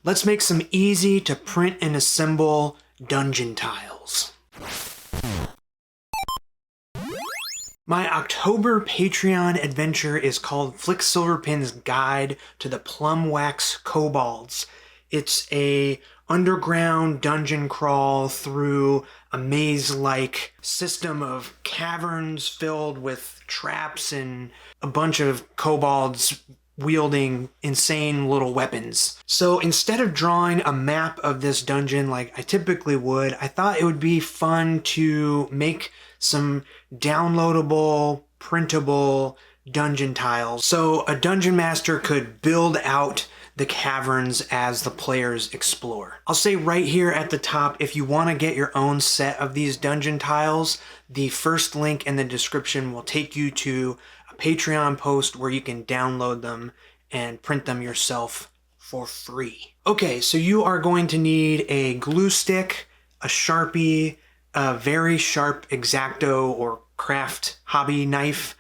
Let's make some easy to print and assemble dungeon tiles. My October Patreon adventure is called Flick Silverpin's Guide to the Plum Wax Kobolds. It's a underground dungeon crawl through a maze-like system of caverns filled with traps and a bunch of kobolds wielding insane little weapons. So instead of drawing a map of this dungeon like I typically would, I thought it would be fun to make some downloadable, printable dungeon tiles so a dungeon master could build out the caverns as the players explore. I'll say right here at the top, if you want to get your own set of these dungeon tiles, the first link in the description will take you to a Patreon post where you can download them and print them yourself for free. Okay, so you are going to need a glue stick, a Sharpie, a very sharp X-Acto or craft hobby knife.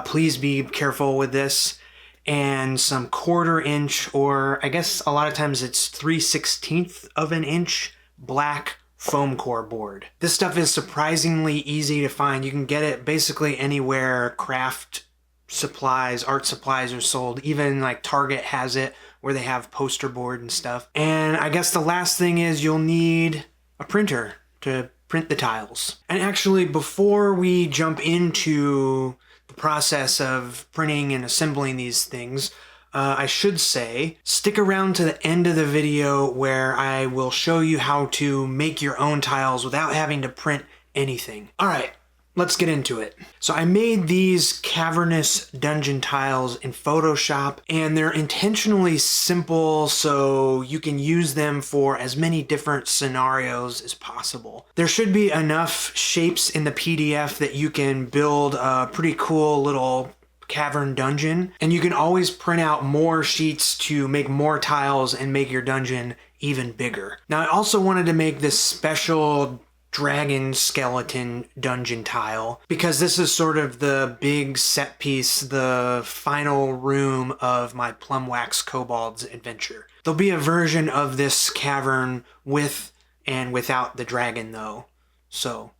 Please be careful with this. And some 1/4 inch, or I guess a lot of times it's 3/16 of an inch black foam core board. This stuff is surprisingly easy to find. You can get it basically anywhere craft supplies, art supplies are sold. Even like Target has it where they have poster board and stuff. And I guess the last thing is you'll need a printer to print the tiles. And actually, before we jump into the process of printing and assembling these things, I should say, stick around to the end of the video where I will show you how to make your own tiles without having to print anything. All right, let's get into it. So I made these cavernous dungeon tiles in Photoshop, and they're intentionally simple so you can use them for as many different scenarios as possible. There should be enough shapes in the PDF that you can build a pretty cool little cavern dungeon, and you can always print out more sheets to make more tiles and make your dungeon even bigger. Now, I also wanted to make this special dragon skeleton dungeon tile because this is sort of the big set piece, the final room of my Plum Wax Kobolds adventure. There'll be a version of this cavern with and without the dragon though. So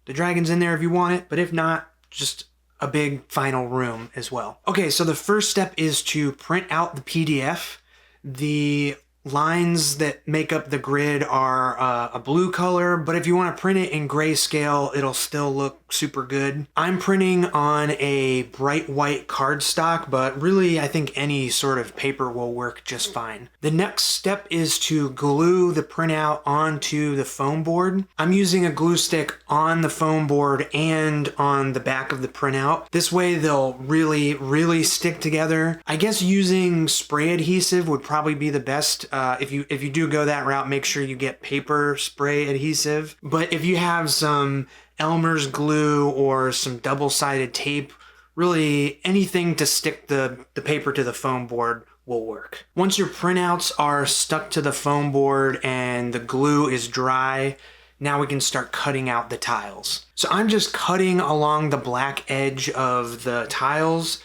the dragon's in there if you want it, but if not, just a big final room as well. Okay, so the first step is to print out the PDF. The lines that make up the grid are a blue color, but if you want to print it in grayscale, it'll still look super good. I'm printing on a bright white cardstock, but really I think any sort of paper will work just fine. The next step is to glue the printout onto the foam board. I'm using a glue stick on the foam board and on the back of the printout. This way they'll really stick together. I guess using spray adhesive would probably be the best. If you do go that route, make sure you get paper spray adhesive. But if you have some Elmer's glue or some double-sided tape, really anything to stick the paper to the foam board will work. Once your printouts are stuck to the foam board and the glue is dry, now we can start cutting out the tiles. So I'm just cutting along the black edge of the tiles.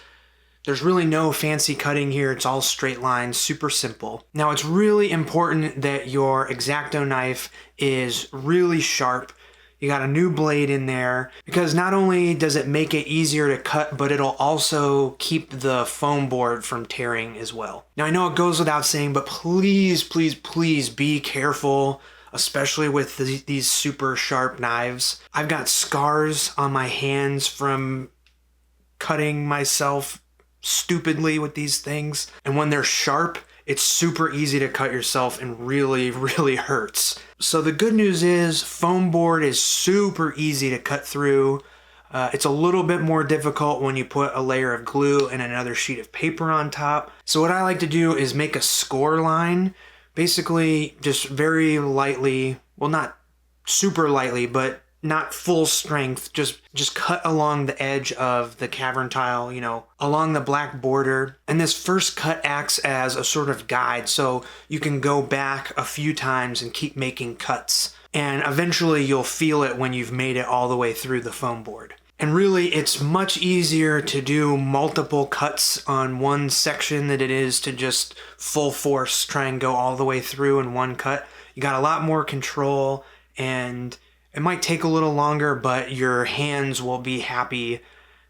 There's really no fancy cutting here. It's all straight lines, super simple. Now it's really important that your X-Acto knife is really sharp. You got a new blade in there because not only does it make it easier to cut, but it'll also keep the foam board from tearing as well. Now I know it goes without saying, but please be careful, especially with these super sharp knives. I've got scars on my hands from cutting myself stupidly with these things, and when they're sharp, it's super easy to cut yourself and really hurts. So the good news is foam board is super easy to cut through. It's a little bit more difficult when you put a layer of glue and another sheet of paper on top. So what I like to do is make a score line, basically just very lightly, well, not super lightly, but not full strength, just cut along the edge of the cavern tile, you know, along the black border. And this first cut acts as a sort of guide, so you can go back a few times and keep making cuts. And eventually you'll feel it when you've made it all the way through the foam board. And really, it's much easier to do multiple cuts on one section than it is to just full force try and go all the way through in one cut. You got a lot more control, and it might take a little longer, but your hands will be happy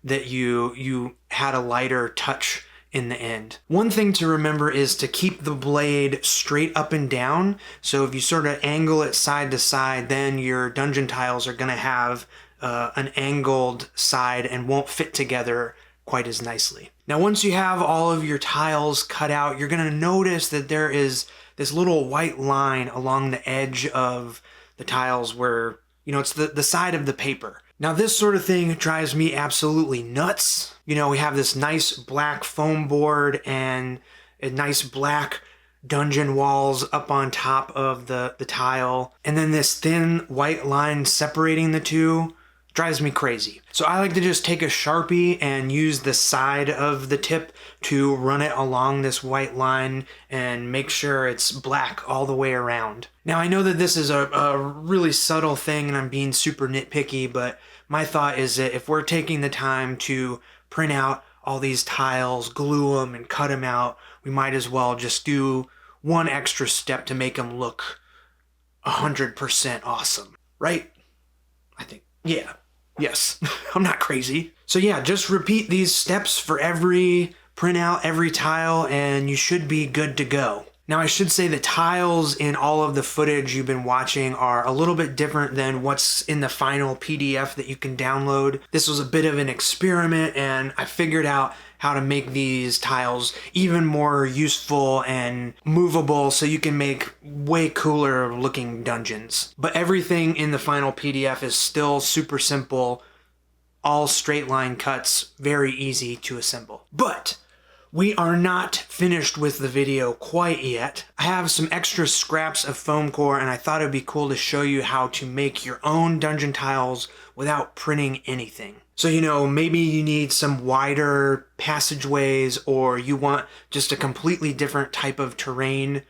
that you had a lighter touch in the end. One thing to remember is to keep the blade straight up and down. So if you sort of angle it side to side, then your dungeon tiles are going to have an angled side and won't fit together quite as nicely. Now, once you have all of your tiles cut out, you're going to notice that there is this little white line along the edge of the tiles where, it's the side of the paper. Now, this sort of thing drives me absolutely nuts. We have this nice black foam board and a nice black dungeon walls up on top of the tile, and then this thin white line separating the two drives me crazy. So I like to just take a Sharpie and use the side of the tip to run it along this white line and make sure it's black all the way around. Now, I know that this is a really subtle thing and I'm being super nitpicky, but my thought is that if we're taking the time to print out all these tiles, glue them, and cut them out, we might as well just do one extra step to make them look 100% awesome, right? I think, yeah. Yes, I'm not crazy. So yeah, just repeat these steps for every printout, every tile, and you should be good to go. Now, I should say the tiles in all of the footage you've been watching are a little bit different than what's in the final PDF that you can download. This was a bit of an experiment, and I figured out how to make these tiles even more useful and movable so you can make way cooler looking dungeons. But everything in the final PDF is still super simple, all straight line cuts, very easy to assemble. But we are not finished with the video quite yet. I have some extra scraps of foam core, and I thought it'd be cool to show you how to make your own dungeon tiles without printing anything. So, maybe you need some wider passageways, or you want just a completely different type of terrain.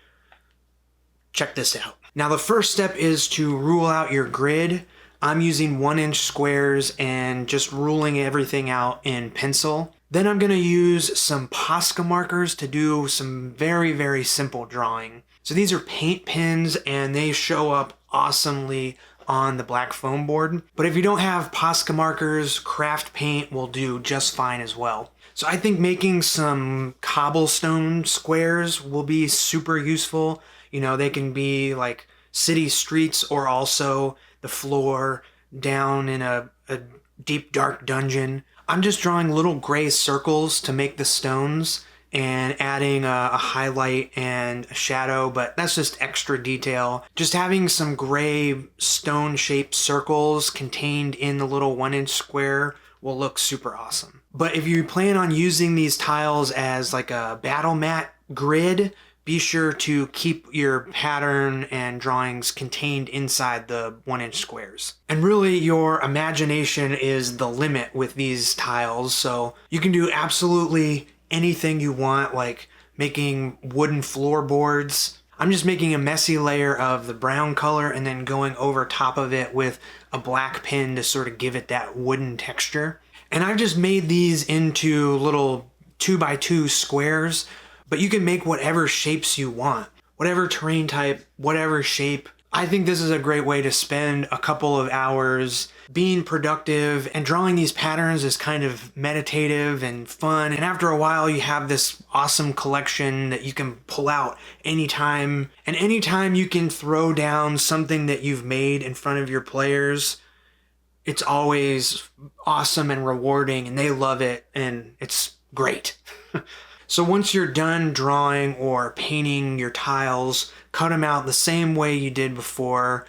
Check this out. Now, the first step is to rule out your grid. I'm using 1-inch squares and just ruling everything out in pencil. Then I'm going to use some Posca markers to do some very, very simple drawing. So these are paint pens, and they show up awesomely on the black foam board. But if you don't have Posca markers, craft paint will do just fine as well. So I think making some cobblestone squares will be super useful. They can be like city streets or also the floor down in a deep dark dungeon. I'm just drawing little gray circles to make the stones and adding a highlight and a shadow, but that's just extra detail. Just having some gray stone-shaped circles contained in the little 1-inch square will look super awesome. But if you plan on using these tiles as like a battle mat grid, be sure to keep your pattern and drawings contained inside the 1-inch squares. And really, your imagination is the limit with these tiles, so you can do absolutely anything you want, like making wooden floorboards. I'm just making a messy layer of the brown color and then going over top of it with a black pen to sort of give it that wooden texture. And I've just made these into little 2x2 squares, but you can make whatever shapes you want, whatever terrain type, whatever shape. I think this is a great way to spend a couple of hours being productive, and drawing these patterns is kind of meditative and fun. And after a while, you have this awesome collection that you can pull out anytime. And anytime you can throw down something that you've made in front of your players, it's always awesome and rewarding, and they love it, and it's great. So once you're done drawing or painting your tiles, cut them out the same way you did before.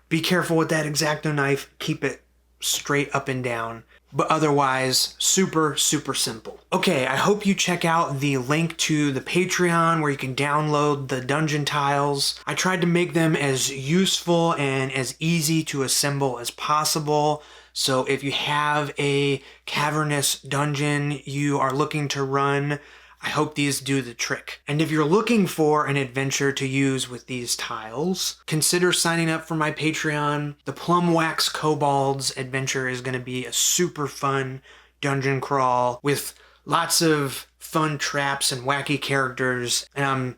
Be careful with that X-Acto knife. Keep it straight up and down. But otherwise, super, super simple. Okay, I hope you check out the link to the Patreon where you can download the dungeon tiles. I tried to make them as useful and as easy to assemble as possible. So if you have a cavernous dungeon you are looking to run, I hope these do the trick. And if you're looking for an adventure to use with these tiles, consider signing up for my Patreon. The Plum Wax Kobolds adventure is going to be a super fun dungeon crawl with lots of fun traps and wacky characters, and I'm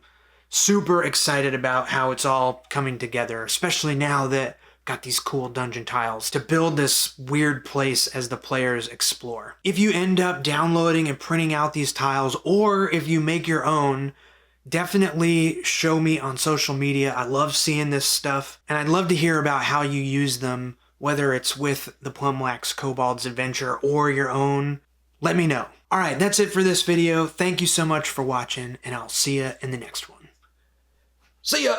super excited about how it's all coming together, especially now that I've got these cool dungeon tiles to build this weird place as the players explore. If you end up downloading and printing out these tiles, or if you make your own, definitely show me on social media. I love seeing this stuff, and I'd love to hear about how you use them, whether it's with the Plum Wax Kobolds adventure or your own. Let me know. All right, that's it for this video. Thank you so much for watching, and I'll see you in the next one. See ya!